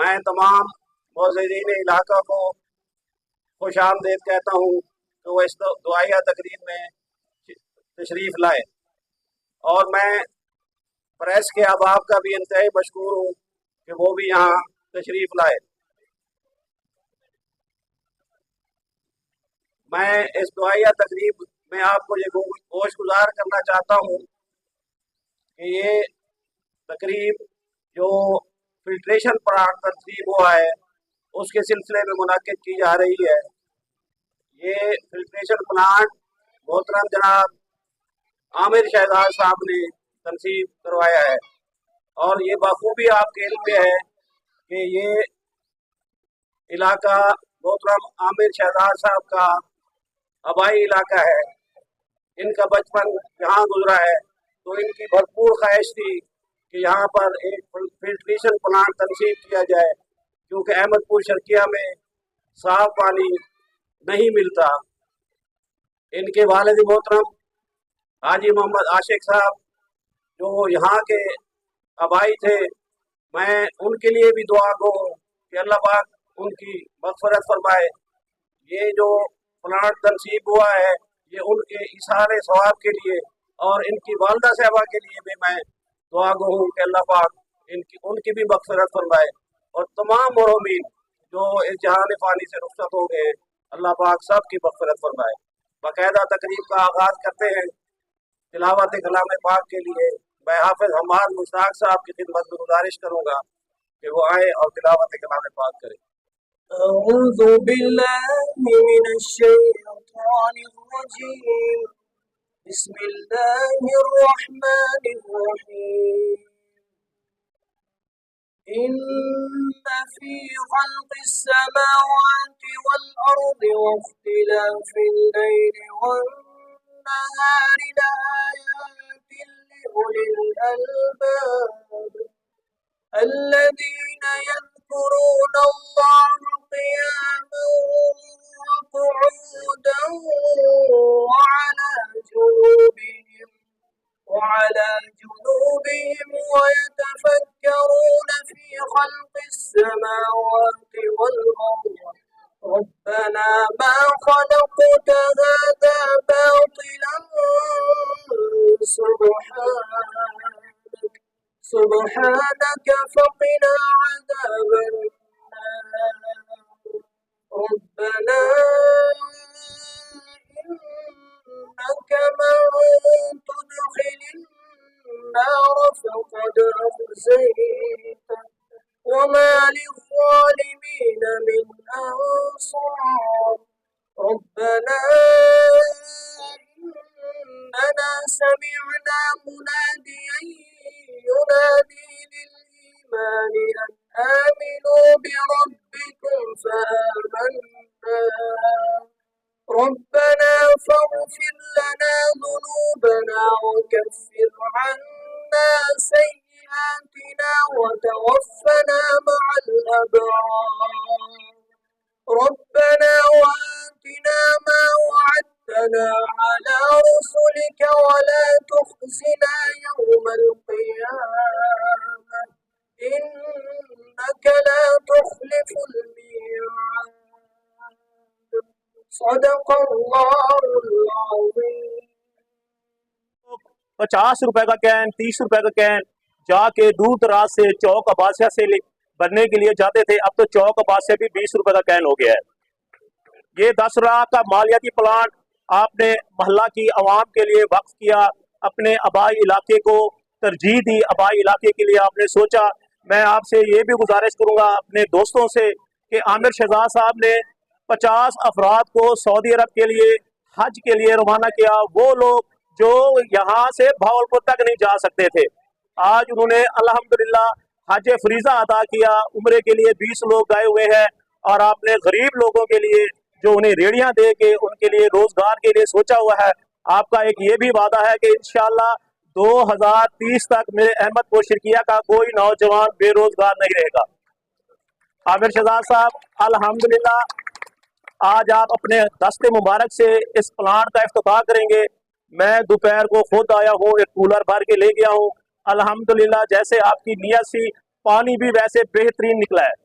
میں تمام معززین علاقہ کو خوش آمدید کہتا ہوں کہ وہ اس دعائیہ تقریب میں تشریف لائے، اور میں پریس کے احباب کا بھی انتہائی مشکور ہوں کہ وہ بھی یہاں تشریف لائے۔ میں اس دعائیہ تقریب میں آپ کو یہ گوش گزار کرنا چاہتا ہوں کہ یہ تقریب جو فلٹریشن پلانٹ ترتیب ہوا ہے اس کے سلسلے میں منعقد کی جا رہی ہے۔ یہ فلٹریشن پلانٹ محترم جناب عامر شہزاد صاحب نے تنصیب کروایا ہے، اور یہ بخوبی آپ کے علم میں ہے کہ یہ علاقہ محترم عامر شہزاد صاحب کا آبائی علاقہ ہے۔ ان کا بچپن یہاں گزرا ہے، تو ان کی بھرپور خواہش تھی کہ یہاں پر ایک فلٹریشن پلانٹ تنصیب کیا جائے، کیونکہ احمد پور شرقیہ میں صاف پانی نہیں ملتا۔ ان کے والد محترم حاجی محمد عاشق صاحب جو یہاں کے آبائی تھے، میں ان کے لیے بھی دعا گو ہوں کہ اللہ پاک ان کی مغفرت فرمائے۔ یہ جو پلانٹ تنصیب ہوا ہے یہ ان کے ایثار ثواب کے لیے اور ان کی والدہ صاحبہ کے لیے بھی میں دعا گو ہوں کہ اللہ پاک ان کی بھی مغفرت فرمائے، اور تمام مرحومین جو اس جہان فانی سے رخصت ہو گئے اللہ پاک سب کی مغفرت فرمائے۔ باقاعدہ تقریب کا آغاز کرتے ہیں تلاوت کلام پاک کے لیے۔ میں حافظ حماد مشتاق صاحب کی خدمت میں گزارش کروں گا کہ وہ آئے اور تلاوت کلام پاک کریں۔ اعوذ باللہ من الشیطان الرجیم، بسم اللہ الرحمن الرحیم، ان فی خلق السماوات والارض واختلاف اللیل والنہار لآیات لأولی الألباب الذین يذكرون الله قياما وقعودا وعلى جنوبهم ويتفكرون في خلق السماوات والأرض ربنا ما خلقت هذا باطلا سبحانك فقنا عذاب النار ربنا إنك من تدخل النار فقد أخزيته وما للظالمين من أنصار ربنا إننا سمعنا مناديا ينادي للإيمان أن آمنوا بربكم فآمنا ربنا فاغفر لنا ذنوبنا وكفر عنا سيئاتنا وتوفنا مع الأبرار ربنا وآتنا ما وعدتنا على رسلك ولا تخزنا يوم القيامة إنك لا تخلف الميعاد صدق اللہ العظیم۔ 50 روپے کا کین، 30 روپے کا کین جا کے دور دراز سے چوک عباسیہ سے بننے کے لیے جاتے تھے، اب تو چوک عباسیہ بھی 20 روپے کا کین ہو گیا ہے۔ یہ 10 لاکھ کا مالیاتی پلانٹ آپ نے محلہ کی عوام کے لیے وقف کیا، اپنے آبائی علاقے کو ترجیح دی، آبائی علاقے کے لیے آپ نے سوچا۔ میں آپ سے یہ بھی گزارش کروں گا اپنے دوستوں سے کہ عامر شہزاد صاحب نے 50 افراد کو سعودی عرب کے لیے حج کے لیے روانہ کیا، وہ لوگ جو یہاں سے بھاولپور تک نہیں جا سکتے تھے، آج انہوں نے الحمدللہ حج فریضہ ادا کیا، عمرے کے لیے 20 لوگ گئے ہوئے ہیں، اور آپ نے غریب لوگوں کے لیے جو انہیں ریڑیاں دے کے ان کے لیے روزگار کے لیے سوچا ہوا ہے۔ آپ کا ایک یہ بھی وعدہ ہے کہ انشاءاللہ 2030 تک میرے احمد پور شرقیہ کا کوئی نوجوان بے روزگار نہیں رہے گا۔ عامر شہزاد صاحب الحمدللہ آج آپ اپنے دست مبارک سے اس پلانٹ کا افتتاح کریں گے۔ میں دوپہر کو خود آیا ہوں، ایک کولر بھر کے لے گیا ہوں، الحمدللہ جیسے آپ کی نیت سی پانی بھی ویسے بہترین نکلا ہے۔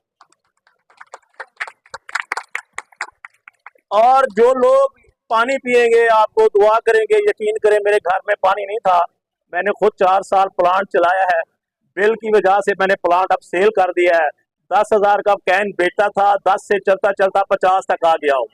اور جو لوگ پانی پیئیں گے آپ کو دعا کریں گے. یقین کریں میرے گھر میں پانی نہیں تھا, میں نے خود 4 سال پلانٹ چلایا ہے, بل کی وجہ سے میں نے پلانٹ اب سیل کر دیا ہے. 10,000 کا کین بیچتا تھا, 10 سے چلتا چلتا 50 تک آ گیا ہوں.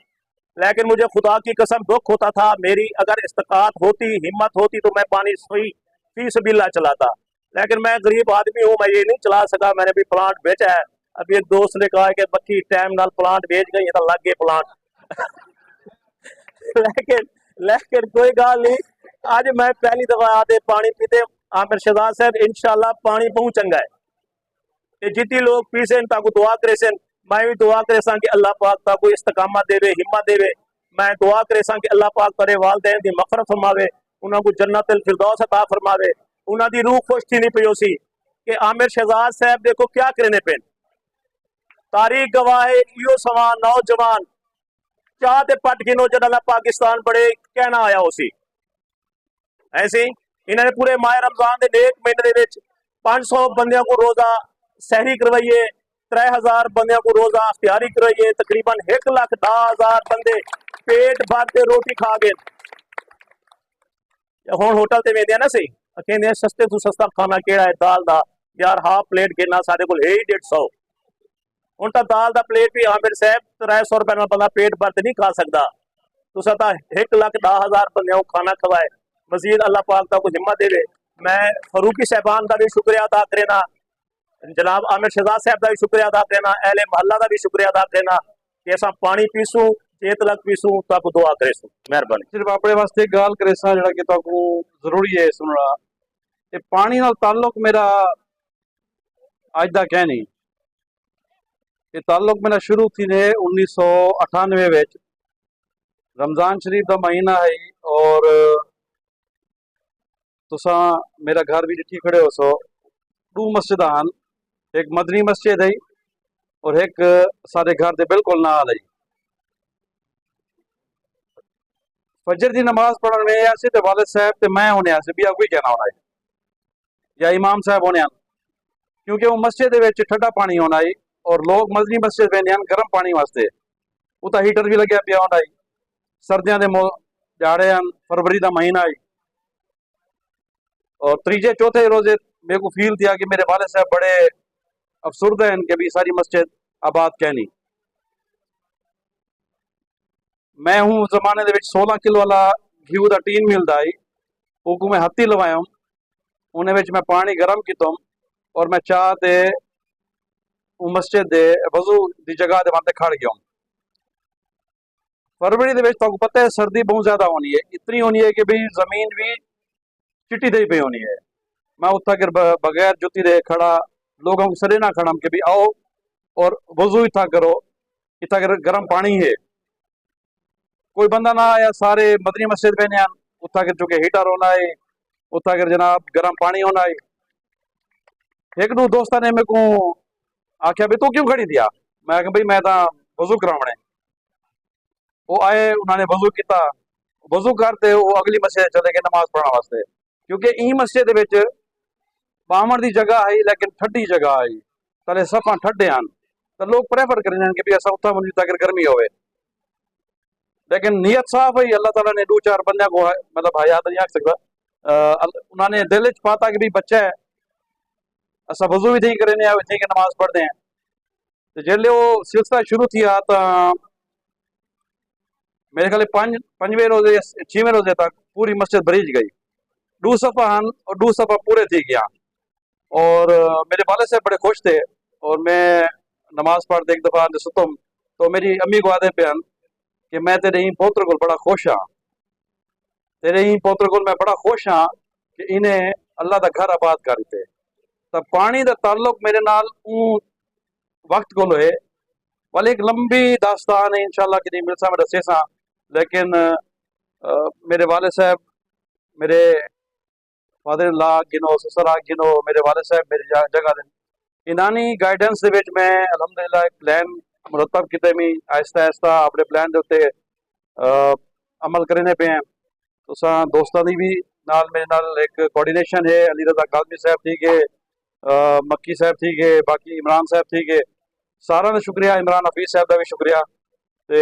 لیکن مجھے خدا کی قسم دکھ ہوتا تھا, میری اگر استقاعت ہوتی, ہمت ہوتی تو میں پانی فی سبیل اللہ چلاتا. لیکن میں غریب آدمی ہوں, میں یہ نہیں چلا سکا, میں نے بھی پلانٹ بیچا ہے. ابھی ایک دوست نے کہا کہ بکی ٹائم نال پلانٹ بیچ گئی تو لگ گئے پلانٹ. لیکن کوئی گال نہیں, آج میں پہلی دفعہ آتے پانی پیتے. عامر شہزاد صاحب انشاءاللہ پانی بہت چنگا ہے, کہ جتنی لوگ پیسن تاکو دعا کرے سن, میں بھی دعا کرے سا کہ اللہ پاک تاکو استقامت دے وے, ہمت دے وے. میں دعا کرے سا کہ اللہ پاک کرے والدین دی مغفرت فرماوے, انہاں کو جنت الفردوس عطا فرماوے. انہاں دی روح خوش تھی نہیں پیوسی کہ عامر شہزاد صاحب دیکھو کیا کرنے پین. تاریخ گواہ ہے ایو سوان نوجوان چاہتے پٹ گنو جنالا پاکستان بڑے کہنا آیا اسی. ایسے انہوں نے پورے ماہ رمضان دے نیک مہینے دے وچ 500 بندیاں کو روزہ سحری کروائیے, 3000 بندیاں کو روزہ اختیاری کروائیے, تقریباً 1,10,000 بندے پیٹ بھر کے روٹی کھا گئے. ہوں ہوٹل تے ویندے نا سی کہندے سستے تو سستا کھانا کیڑا ہے, دال دا یار ہاف پلیٹ گنا سارے کول ہے 150. ہوں تو دال دا پلیٹ بھی عامر صاحب 300 روپے میں بندہ پیٹ بھر تے نہیں کھا سکتا. تو ستا 1,10,000 بندے کو کھانا کھوائے. مزید اللہ پاک کا کوئی ہمت دے. میں فاروقی صاحبان کا بھی شکریہ ادا کرنا, جناب عامر شہزاد صاحب کا بھی شکریہ ادا کرنا, اہل محلہ کا بھی شکریہ ادا کرنا کہ ایسا پانی پیسوں چیت لگ پیسوں تاکو دعا کرے سوں. مہربانی. صرف اپنے واسطے گال کرے سا جڑا کہ تاکو ضروری ہے سننا. یہ پانی نال تعلق میرا اج دا کہ نہیں, یہ تعلق میرا شروع تھی نے 1998 وچ رمضان شریف دا مہینہ ہے. اور تساں میرا گھر بھی ڈٹھی کھڑے ہو سو, 2 مسجد ہیں, ایک مدنی مسجد ہے اور ایک سارے گھر دے بالکل نال ہے. فجر دی نماز پڑھن میں ایسے تے والد صاحب تے میں ہونے ایسے بھی کوئی کہنا ہونا ہے یا امام صاحب ہونے ہیں, کیونکہ وہ مسجد دے وچ ٹھنڈا پانی ہونا ہے اور لوگ مدنی مسجد ویندے ہیں گرم پانی واسطے. اتنا ہیٹر بھی لگیا پیا ہونا ہے. سردیاں دے جاڑے ہیں, فروری دا مہینہ ہے. اور تیجے چوتھے روزے میرے کو فیل کیا کہ میرے والد صاحب بڑے افسردہ ہیں کہ بھی ساری مسجد آباد کہنی. میں ہوں زمانے دے وچ 16 کلو والا گھیو دا ٹین ملدا ہے, وہ کو میں ہتھی لوایا ہوں, انہیں وچ میں پانی گرم کیتا ہوں اور میں چاہ تے وہ مسجد دے وضو دی جگہ دے واسطے کھڑ گیا ہوں. فروری دے وچ تو پتہ ہے سردی بہت زیادہ ہونی ہے, اتنی ہونی ہے کہ بھی زمین بھی چٹی دے پہ ہونی ہے. میں اتنا کر بغیر جتی دے کھڑا لوگوں کو سرے نہ کھڑا کہ بھی آؤ اور وضو اتنا کرو, اتنا کر گرم پانی ہے. کوئی بندہ نہ آیا, سارے مدنی مسجد پہ نہیں, اتنا کر چکے ہیٹر ہونا ہے, اتنا کر جناب گرم پانی ہونا ہے. ایک دو دوستہ نے میرے کو آخیا بھی تو کیوں کھڑی دیا, میں کہ بھائی میں تو وضو کراونا ہے. وہ آئے, انہوں نے وضو کیتا, وضو کرتے وہ اگلی مسجد چلے گئے نماز پڑھنے واسطے, کیونکہ این مسجد وچ باہمن دی جگہ ہے لیکن ٹھڈی جگہ ہے, تلے سفاں ٹھڈے ہیں, تو لوگ پریفر کریں کہ بھی ایسا اتنا منجی تاکہ گرمی ہوئے. لیکن نیت صاف ہے, اللہ تعالیٰ نے 2-4 بندے کو مطلب حیات نہیں آکھ سکتا, انہوں نے دل چ پاتا کہ بھی بچہ ہے, ایسا وضو بھی نہیں کریں اتنی کہ نماز پڑھتے ہیں. تو جیلے وہ سلسلہ شروع کیا تو میرے خیال 5ویں روزے 6ویں روزے تک پوری مسجد بھریج گئی. 2 صفحہ ہیں اور 2 صفحہ پورے تھی گیا. اور میرے والد صاحب بڑے خوش تھے, اور میں نماز پڑھتے ایک دفعہ ستم تو میری امی کو آدھے پہ کہ میں تیرے ہی پوتر کو بڑا خوش ہاں, تیرے ہی پوتر کو میں بڑا خوش ہاں کہ انہیں اللہ دا گھر آباد کر دیتے. تو پانی دا تعلق میرے نال وقت کو لوہے والی ایک لمبی داستان ہے, انشاءاللہ کہ نہیں مل سا میں دسے سا. لیکن میرے والد صاحب, میرے فادر اللہ گنو, سسرا گنو, میرے والد صاحب میری جگہ دیں انہانی گائیڈنس دے وچ میں الحمدللہ ایک پلان مرتب کیتے میں آہستہ آہستہ اپنے پلان دے اتنے عمل کرنے پہ ہیں. تو دوستوں کی بھی نال میرے نال ایک کوآرڈینیشن ہے. علی رضا کاظمی صاحب تھی گئے, مکی صاحب تھی گئے, باقی عمران صاحب تھی گئے, سارا کا شکریہ, عمران حفیظ صاحب کا بھی شکریہ. تے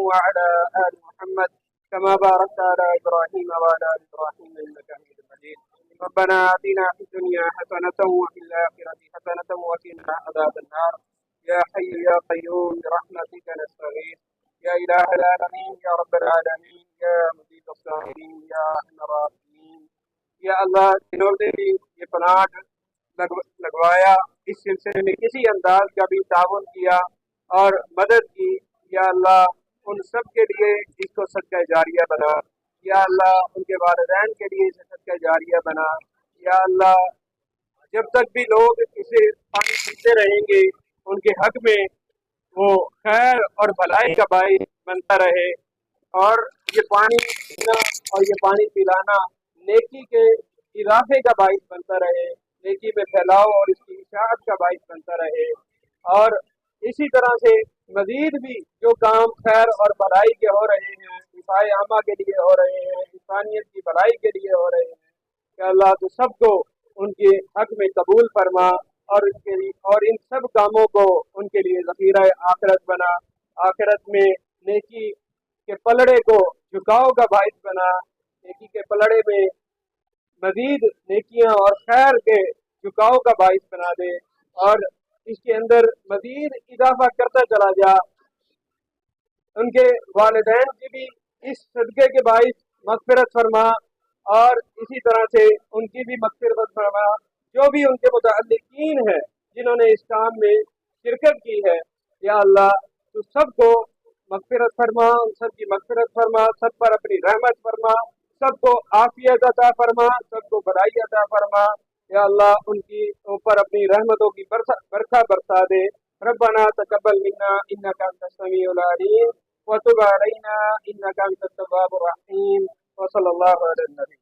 وعلى آل محمد كما باركت على إبراهيم وعلى آل إبراهيم إنك حميد مجيد ربنا آتنا في الدنيا حسنة وفي الآخرة حسنة وقنا عذاب النار يا حي يا قيوم برحمتك نستغيث يا إله العالمين يا رب العالمين يا مجيب السائلين يا أرحم الراحمين یا اللہ جنہوں نے بھی یہ پلاٹ لگوایا اس سلسلے میں کسی انداز کا بھی تعاون کیا اور مدد کی یا اللہ ان سب کے لیے اس کو صدقہ جاریہ بنا یا اللہ ان کے والدین کے لیے اسے صدقہ جاریہ بنا یا اللہ جب تک بھی لوگ اسے پانی پیتے رہیں گے ان کے حق میں وہ خیر اور بھلائی کا باعث بنتا رہے اور یہ پانی پینا اور یہ پانی پلانا نیکی کے اضافے کا باعث بنتا رہے نیکی میں پھیلاؤ اور اس کی اشاعت کا باعث بنتا رہے اور اسی طرح سے مزید بھی جو کام خیر اور بھلائی کے ہو رہے ہیں دفاع عامہ کے لیے ہو رہے ہیں انسانیت کی بھلائی کے لیے ہو رہے ہیں کہ اللہ تو سب کو ان کے حق میں قبول فرما اور ان سب کاموں کو ان کے لیے ذخیرہ آخرت بنا آخرت میں نیکی کے پلڑے کو جھکاؤ کا باعث بنا نیکی کے پلڑے میں مزید نیکیاں اور خیر کے جھکاؤ کا باعث بنا دے اور اس کے اندر مزید اضافہ کرتا چلا جا ان کے والدین کی بھی اس صدقے کے باعث مغفرت فرما اور اسی طرح سے ان کی بھی مغفرت فرما جو بھی ان کے متعلقین ہیں جنہوں نے اس کام میں شرکت کی ہے یا اللہ تو سب کو مغفرت فرما ان سب کی مغفرت فرما سب پر اپنی رحمت فرما سب کو عافیت عطا فرما سب کو بھلائی عطا فرما یا اللہ ان کی اوپر اپنی رحمتوں کی برکھا برسا دے ربنا تقبل منا انك انت السميع العليم وتب علينا انك انت التواب الرحيم وصلى الله على النبي